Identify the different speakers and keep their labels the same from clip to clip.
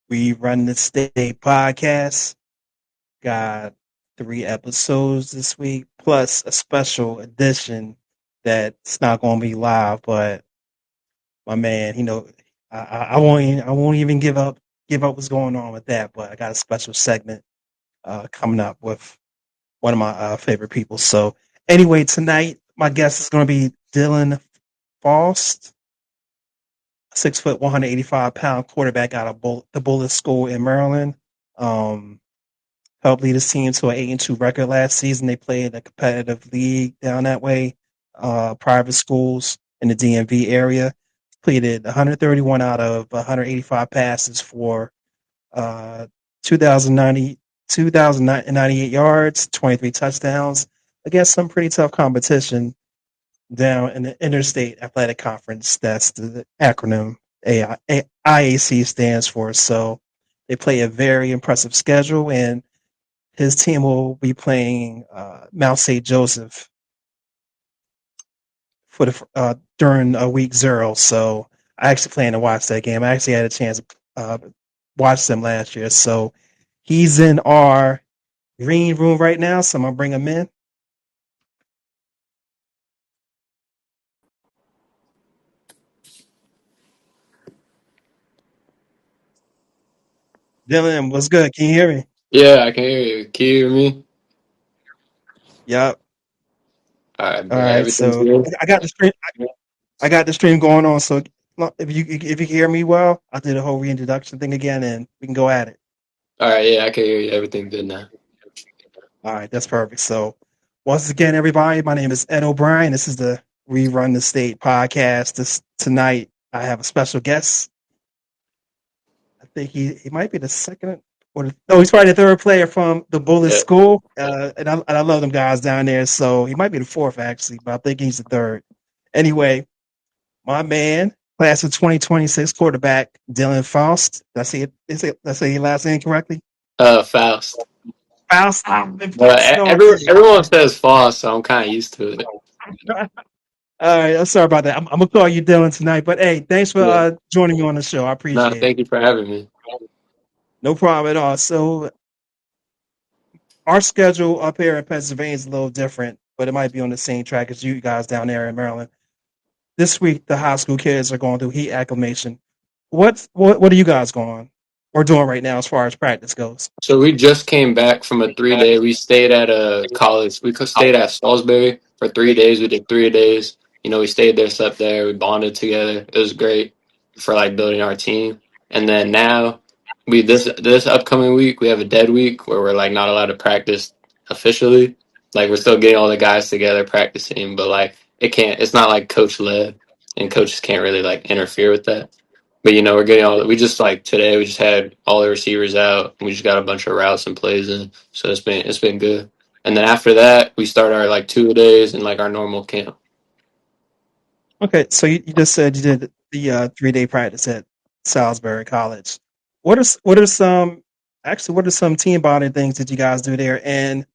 Speaker 1: We Run the State podcast. Got 3 episodes this week, plus a special edition that's not going to be live. But my man, I won't even give up what's going on with that. But I got a special segment coming up with one of my favorite people. So anyway, tonight my guest is going to be Dillon Faust, 6 foot, 185 pound quarterback out of the Bullis School in Maryland. Um, Helped lead his team to an 8-2 record last season. They played a competitive league down that way, private schools in the DMV area. Completed 131 out of 185 passes for uh, 2,098 yards, 23 touchdowns against some pretty tough competition down in the Interstate Athletic Conference. That's the acronym IAC stands for. So they play a very impressive schedule, and his team will be playing Mount St. Joseph for the during week 0. So I actually plan to watch that game. I actually had a chance to watch them last year. So he's in our green room right now. So I'm gonna bring him in. Dylan, what's good? Can you hear me?
Speaker 2: Yeah, I can hear you. Can you hear me?
Speaker 1: Yep.
Speaker 2: All right,
Speaker 1: All
Speaker 2: but
Speaker 1: right.
Speaker 2: everything's
Speaker 1: So
Speaker 2: good.
Speaker 1: I got the stream. I got the stream going on. So if you hear me well, I'll do the whole reintroduction thing again, and we can go at it.
Speaker 2: All right, yeah, I can hear you. Everything's good now.
Speaker 1: All right, that's perfect. So, once again, everybody, my name is Ed O'Brien. This is the Rerun the State podcast. This tonight, I have a special guest. I think he might be the second no, he's probably the third player from the Bullet
Speaker 2: Yeah.
Speaker 1: School, and I love them guys down there. So he might be the fourth actually, but I think he's the third. Anyway, my man, class of 2026 quarterback Dillon Faust. Did I say it? Did I say your last name correctly?
Speaker 2: Faust.
Speaker 1: Faust. I've been
Speaker 2: But
Speaker 1: Fausting all day.
Speaker 2: everyone says Faust, so I'm kind of used to it.
Speaker 1: All right, I'm sorry about that. I'm gonna call you Dylan tonight, but hey, thanks for
Speaker 2: Yeah.
Speaker 1: joining me on the show. I
Speaker 2: No,
Speaker 1: appreciate it.
Speaker 2: thank you for having me.
Speaker 1: No problem at all. So our schedule up here in Pennsylvania is a little different, but it might be on the same track as you guys down there in Maryland. This week, the high school kids are going through heat acclimation. What are you guys going or doing right now as far as practice goes?
Speaker 2: So we just came back from a 3 day. We stayed at a college. Stayed at Salisbury for 3 days. We did 3 days. We stayed there, slept there. We bonded together. It was great for like building our team. And then now this upcoming week we have a dead week where we're like not allowed to practice officially. Like we're still getting all the guys together practicing, but like it's not like coach led, and coaches can't really like interfere with that. But we're getting we just like today we just had all the receivers out. We just got a bunch of routes and plays in. So it's been good. And then after that we start our like 2 days and like our normal camp.
Speaker 1: Okay, so you just said you did the 3 day practice at Salisbury College. What are some what are some team bonding things that you guys do there? And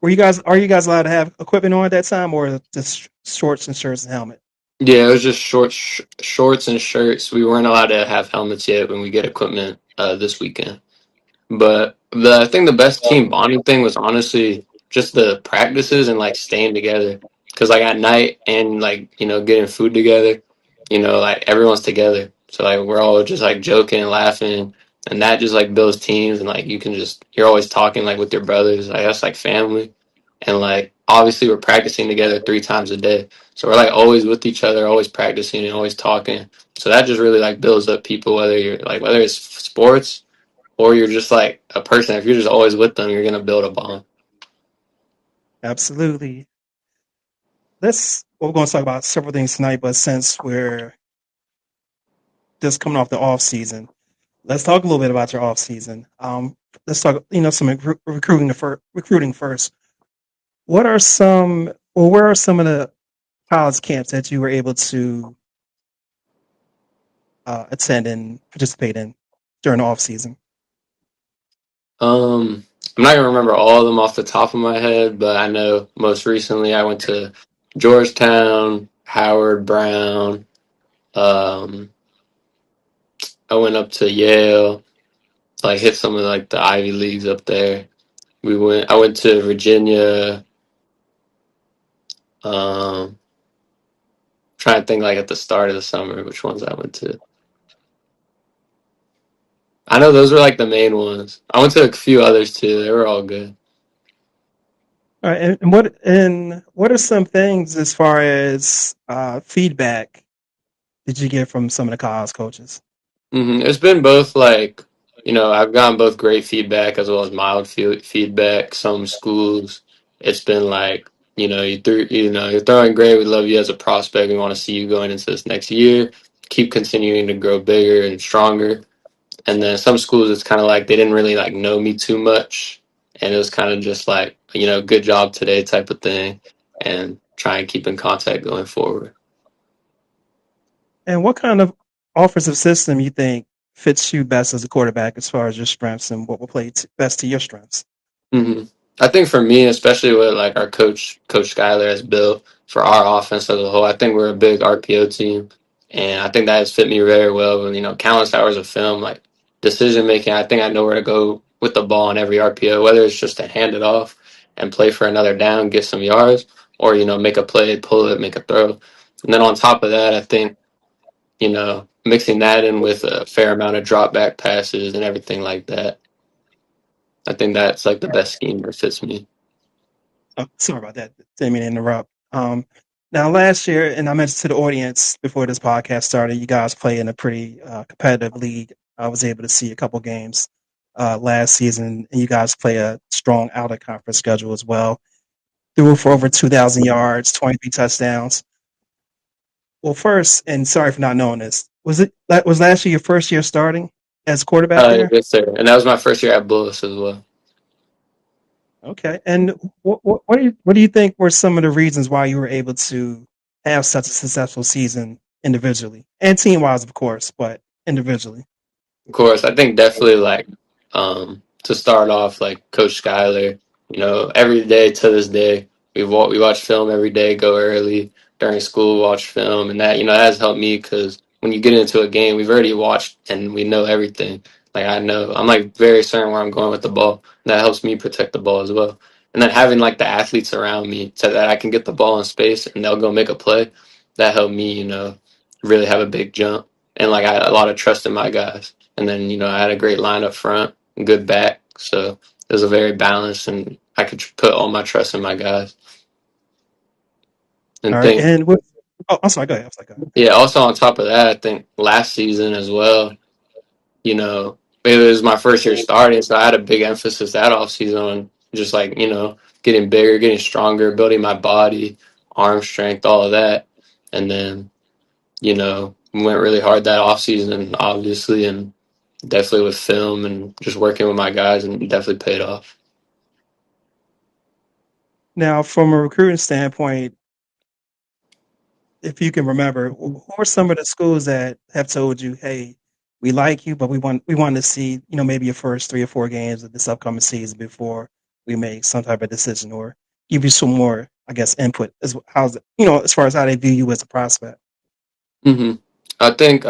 Speaker 1: are you guys allowed to have equipment on at that time, or just shorts and shirts and helmet?
Speaker 2: Yeah, it was just shorts and shirts. We weren't allowed to have helmets yet when we get equipment this weekend. But I think the best team bonding thing was honestly just the practices and like staying together. Cause like at night and like getting food together, like everyone's together. So like we're all just like joking and laughing, and that just like builds teams. And like you're always talking like with your brothers. Like that's like family. And like obviously we're practicing together 3 times a day, so we're like always with each other, always practicing and always talking. So that just really like builds up people, whether it's sports or you're just like a person. If you're just always with them, you're gonna build a bond.
Speaker 1: Absolutely. We're going to talk about several things tonight, but since we're just coming off the off season, let's talk a little bit about your off season. Let's talk, some recruiting first. Where are some of the college camps that you were able to attend and participate in during the off season?
Speaker 2: I'm not gonna remember all of them off the top of my head, but I know most recently I went to Georgetown, Howard Brown, um, I went up to Yale, like hit some of like the Ivy Leagues up there. I went to Virginia. Um, Trying to think like at the start of the summer, which ones I went to. I know those were like the main ones. I went to a few others too. They were all good.
Speaker 1: All right, and what are some things as far as feedback did you get from some of the college coaches?
Speaker 2: It's been both like, I've gotten both great feedback as well as mild feedback. Some schools, it's been like, you're throwing great. We love you as a prospect. We want to see you going into this next year. Keep continuing to grow bigger and stronger. And then some schools, it's kind of like they didn't really like know me too much, and it was kind of just like, good job today type of thing, and try and keep in contact going forward.
Speaker 1: And what kind of offensive system you think fits you best as a quarterback as far as your strengths and what will play best to your strengths?
Speaker 2: hmm I think for me, especially with like our Coach Skyler has built for our offense as a whole, I think we're a big RPO team, and I think that has fit me very well. And countless hours of film, like decision making, I think I know where to go with the ball on every RPO, whether it's just to hand it off and play for another down, get some yards, or make a play, pull it, make a throw. And then on top of that, I think mixing that in with a fair amount of drop back passes and everything like that. I think that's like the best scheme that fits me.
Speaker 1: Oh, sorry about that. Didn't mean to interrupt. Now, last year, and I mentioned to the audience before this podcast started, you guys play in a pretty competitive league. I was able to see a couple games last season, and you guys play a strong out of conference schedule as well. Threw for over 2,000 yards, 23 touchdowns. Well, first, and sorry for not knowing this, was last year your first year starting as quarterback there?
Speaker 2: Yes, sir. And that was my first year at Bullis as well.
Speaker 1: Okay. And what do you think were some of the reasons why you were able to have such a successful season individually and team wise, of course, but individually?
Speaker 2: Of course, I think definitely like to start off like Coach Skyler. Every day to this day, we watch film every day. Go early during school, watch film, and that has helped me because when you get into a game, we've already watched and we know everything. Like I know, I'm like very certain where I'm going with the ball. And that helps me protect the ball as well. And then having like the athletes around me so that I can get the ball in space and they'll go make a play. That helped me, really have a big jump and like I had a lot of trust in my guys. And then, I had a great line up front, good back. So it was a very balanced, and I could put all my trust in my guys.
Speaker 1: All
Speaker 2: And
Speaker 1: right.
Speaker 2: think,
Speaker 1: And oh, I'm sorry, go ahead. I'm sorry, go ahead.
Speaker 2: yeah, also on top of that, I think last season as well, you know, it was my first year starting. So I had a big emphasis that off season on just like, getting bigger, getting stronger, building my body, arm strength, all of that. And then, we went really hard that off season, obviously, and definitely with film and just working with my guys, and definitely paid off.
Speaker 1: Now, from a recruiting standpoint, if you can remember, who are some of the schools that have told you, "Hey, we like you, but we want to see maybe your first 3 or 4 games of this upcoming season before we make some type of decision or give you some more, I guess, input as how's it, as far as how they view you as a prospect."
Speaker 2: hmm I think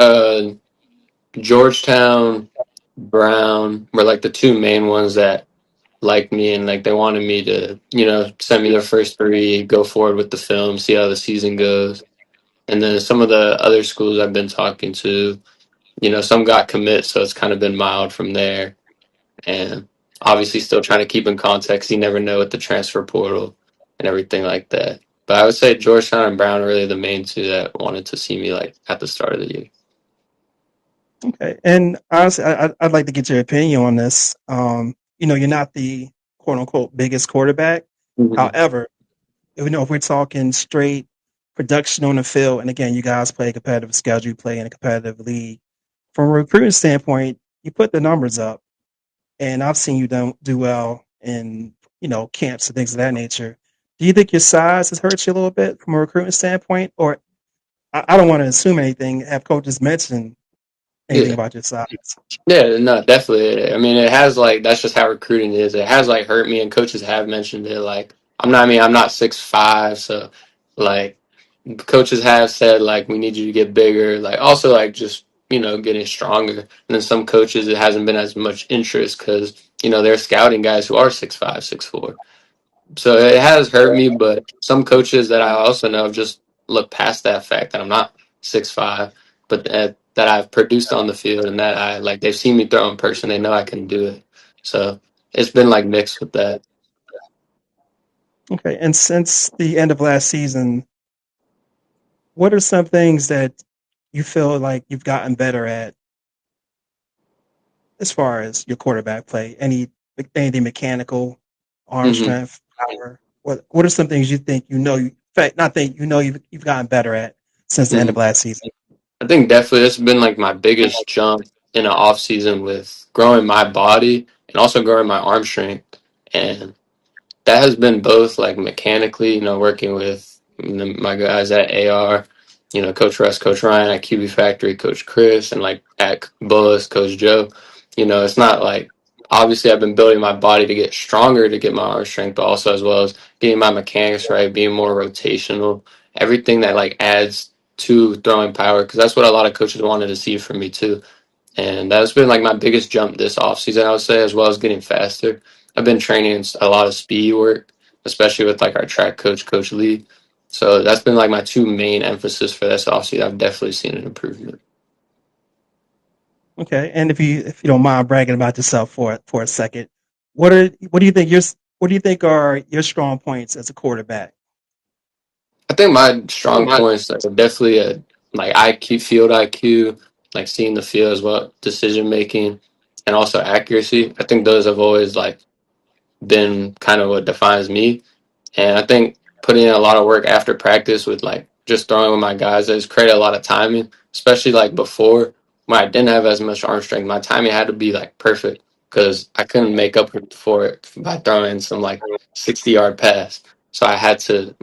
Speaker 2: Georgetown, Brown were like the two main ones that liked me and like they wanted me to, send me their first three, go forward with the film, see how the season goes. And then some of the other schools I've been talking to, some got commit, so it's kind of been mild from there. And obviously still trying to keep in context. You never know with the transfer portal and everything like that. But I would say Georgetown and Brown are really the main two that wanted to see me like at the start of the year.
Speaker 1: Okay, and honestly, I'd like to get your opinion on this. You're not the quote unquote biggest quarterback.
Speaker 2: hmm
Speaker 1: However, if we're talking straight production on the field, and again, you guys play a competitive schedule, you play in a competitive league. From a recruiting standpoint, you put the numbers up, and I've seen you do well in camps and things of that nature. Do you think your size has hurt you a little bit from a recruiting standpoint, or I don't want to assume anything? Have coaches mentioned anything
Speaker 2: Yeah.
Speaker 1: about your size?
Speaker 2: Yeah, no, definitely. I mean, it has like that's just how recruiting is. It has like hurt me, and coaches have mentioned it. Like, I'm not 6'5", so like coaches have said like we need you to get bigger. Like, also like just getting stronger. And then some coaches, it hasn't been as much interest because, they're scouting guys who are 6'5", 6'4". So it has hurt me, but some coaches that I also know have just looked past that fact that I'm not 6'5", but that I've produced on the field and that I like they've seen me throw in person. They know I can do it. So it's been like mixed with that.
Speaker 1: Okay, and since the end of last season, what are some things that you feel like you've gotten better at as far as your quarterback play? Anything mechanical, arm
Speaker 2: hmm
Speaker 1: strength, power? What are some things you think in fact, not think you've gotten better at since the end
Speaker 2: hmm
Speaker 1: of last season?
Speaker 2: I think definitely that's been like my biggest jump in an off season with growing my body and also growing my arm strength. And that has been both like mechanically, working with my guys at AR, Coach Russ, Coach Ryan at QB Factory, Coach Chris, and like at Bullis, Coach Joe. It's not like obviously I've been building my body to get stronger to get my arm strength, but also as well as getting my mechanics right, being more rotational, everything that like adds to throwing power because that's what a lot of coaches wanted to see from me too. And that's been like my biggest jump this offseason, I would say, as well as getting faster. I've been training a lot of speed work, especially with like our track coach, Coach Lee. So that's been like my two main emphasis for this offseason. I've definitely seen an improvement.
Speaker 1: Okay, and if you don't mind bragging about yourself for a second, what do you think are your strong points as a quarterback?
Speaker 2: I think my strong points are definitely like IQ, field IQ, like seeing the field as well, decision making, and also accuracy. I think those have always like been kind of what defines me. And I think putting in a lot of work after practice with like just throwing with my guys has created a lot of timing, especially like before when I didn't have as much arm strength. My timing had to be like perfect because I couldn't make up for it by throwing some like 60-yard pass. So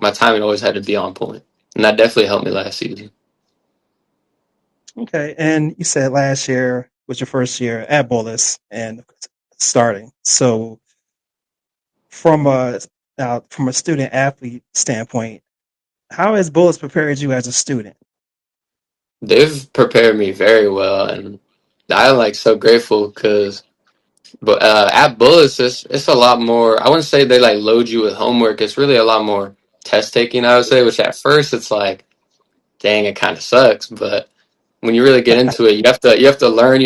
Speaker 2: my timing always had to be on point. And that definitely helped me last season.
Speaker 1: Okay, and you said last year was your first year at Bullis and starting. So from a from a student athlete standpoint, how has Bullis prepared you as a student?
Speaker 2: They've prepared me very well. And I'm like so grateful because but at Bullets, it's a lot more. I wouldn't say they like load you with homework. It's really a lot more test taking. I would say, which at first it's like, dang, it kind of sucks. But when you really get into it, you have to learn.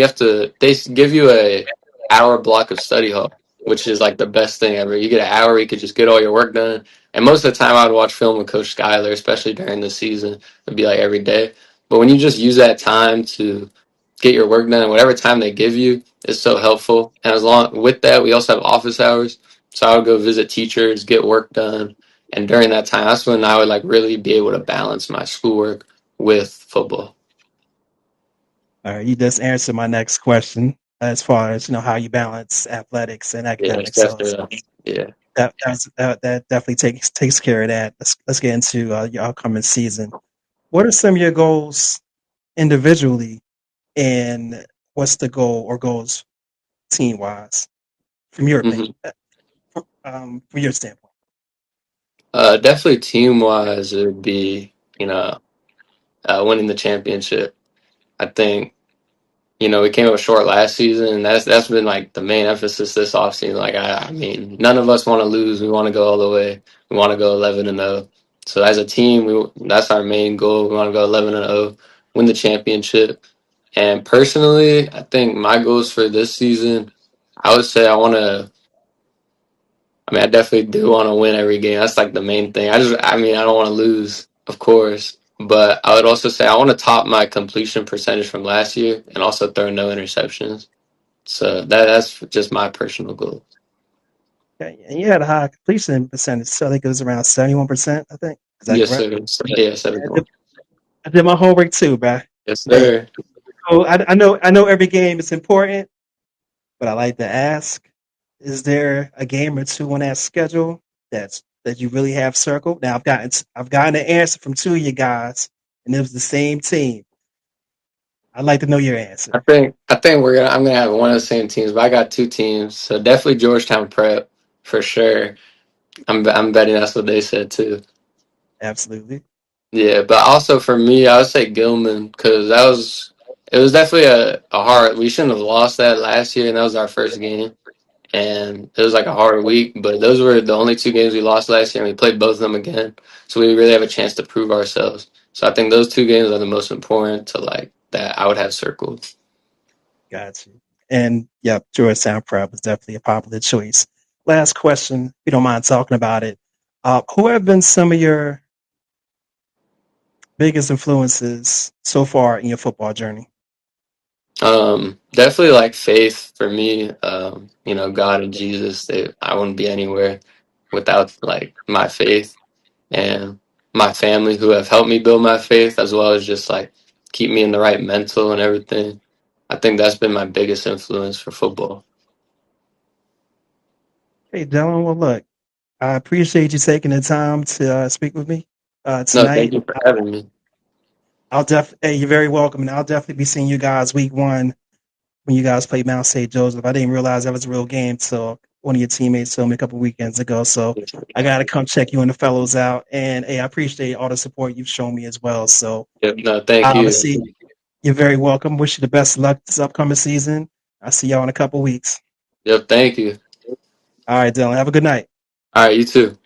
Speaker 2: Give you a hour block of study hall, which is like the best thing ever. You get an hour, you could just get all your work done. And most of the time, I'd watch film with Coach Skyler, especially during the season. It'd be like every day. But when you just use that time to get your work done, whatever time they give you is so helpful. And as long with that, we also have office hours, so I would go visit teachers, get work done, and during that time, that's when I would like really be able to balance my schoolwork with football.
Speaker 1: All right, you just answered my next question as far as how you balance athletics and
Speaker 2: Yeah, it's
Speaker 1: academics. So
Speaker 2: definitely yeah.
Speaker 1: that definitely takes care of that. Let's get into your upcoming season. What are some of your goals individually, and what's the goal or goals team wise from your opinion,
Speaker 2: hmm
Speaker 1: from your standpoint?
Speaker 2: Definitely team wise, it would be winning the championship. I think we came up short last season, and that's been like the main emphasis this offseason. Like I mean, none of us want to lose. We want to go all the way. We want to go 11-0. So as a team, that's our main goal. We want to go 11-0, win the championship. And personally, I think my goals for this season, I would say I want to. I mean, I definitely do want to win every game. That's like the main thing. I mean, I don't want to lose, of course, but I would also say I want to top my completion percentage from last year and also throw no interceptions. So that's just my personal goal.
Speaker 1: Okay, and you had a high completion percentage, so I think it was around 71%. I think is that
Speaker 2: Yes,
Speaker 1: correct?
Speaker 2: sir. Yeah, set a
Speaker 1: I
Speaker 2: goal.
Speaker 1: did, I did my homework too, bro.
Speaker 2: Yes,
Speaker 1: Hey,
Speaker 2: sir.
Speaker 1: so I know every game is important, but I like to ask: is there a game or two on that schedule that you really have circled? Now I've gotten an answer from two of you guys, and it was the same team. I'd like to know your answer.
Speaker 2: I think I'm gonna have one of the same teams, but I got two teams. So definitely Georgetown Prep for sure. I'm betting that's what they said too.
Speaker 1: Absolutely.
Speaker 2: Yeah, but also for me, I would say Gilman because that was. It was definitely a hard. We shouldn't have lost that last year, and that was our first game. And it was like a hard week. But those were the only two games we lost last year, and we played both of them again. So we really have a chance to prove ourselves. So I think those two games are the most important to like that I would have circled.
Speaker 1: Got you. And yep, Georgetown Prep was definitely a popular choice. Last question, if you don't mind talking about it. Who have been some of your biggest influences so far in your football journey?
Speaker 2: Definitely like faith for me. God and Jesus. I wouldn't be anywhere without like my faith and my family who have helped me build my faith as well as just like keep me in the right mental and everything. I think that's been my biggest influence for football.
Speaker 1: Hey, Dylan, well, look, I appreciate you taking the time to speak with me
Speaker 2: No, thank
Speaker 1: tonight.
Speaker 2: you for having me.
Speaker 1: Hey, you're very welcome, and I'll definitely be seeing you guys week one when you guys play Mount St. Joseph. I didn't realize that was a real game till one of your teammates told me a couple weekends ago. So I got to come check you and the fellows out. And hey, I appreciate all the support you've shown me as well. So
Speaker 2: Yep, no, thank you.
Speaker 1: obviously, you're very welcome. Wish you the best of luck this upcoming season. I'll see y'all in a couple weeks.
Speaker 2: Yep, thank you.
Speaker 1: All right, Dylan. Have a good night.
Speaker 2: All right, you too.